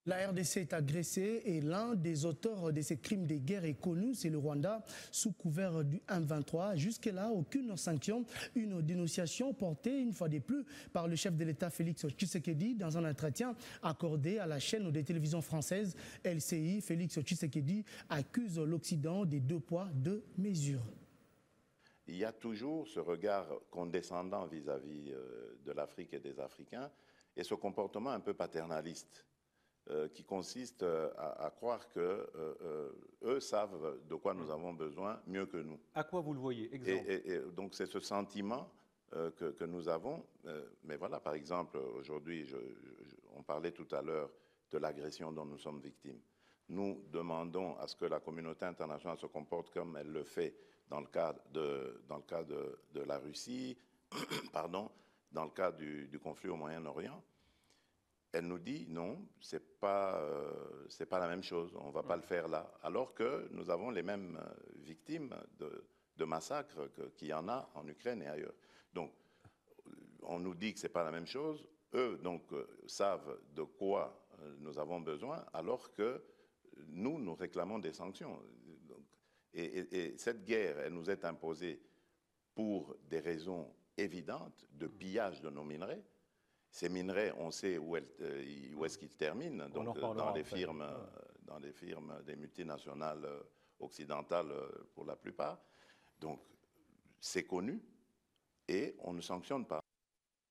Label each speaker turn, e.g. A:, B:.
A: La RDC est agressée et l'un des auteurs de ces crimes de guerre est connu, c'est le Rwanda, sous couvert du M23. Jusque-là, aucune sanction, une dénonciation portée une fois de plus par le chef de l'État Félix Tshisekedi dans un entretien accordé à la chaîne de télévision française LCI. Félix Tshisekedi accuse l'Occident des deux poids, deux mesures.
B: Il y a toujours ce regard condescendant vis-à-vis de l'Afrique et des Africains et ce comportement un peu paternaliste. Qui consiste à croire qu'eux savent de quoi nous avons besoin mieux que nous.
C: À quoi vous le voyez? Exemple.
B: Et donc c'est ce sentiment que nous avons. Mais voilà, par exemple, aujourd'hui, on parlait tout à l'heure de l'agression dont nous sommes victimes. Nous demandons à ce que la communauté internationale se comporte comme elle le fait dans le cas de la Russie, pardon, dans le cas du conflit au Moyen-Orient. Elle nous dit non, c'est pas la même chose, on ne va pas le faire là. Alors que nous avons les mêmes victimes de massacres qu'il y en a en Ukraine et ailleurs. Donc, on nous dit que ce n'est pas la même chose. Eux, donc, savent de quoi nous avons besoin, alors que nous réclamons des sanctions. Donc, et cette guerre, elle nous est imposée pour des raisons évidentes de pillage de nos minerais. Ces minerais, on sait où est-ce qu'ils terminent, donc dans les firmes des multinationales occidentales pour la plupart. Donc c'est connu et on ne sanctionne pas.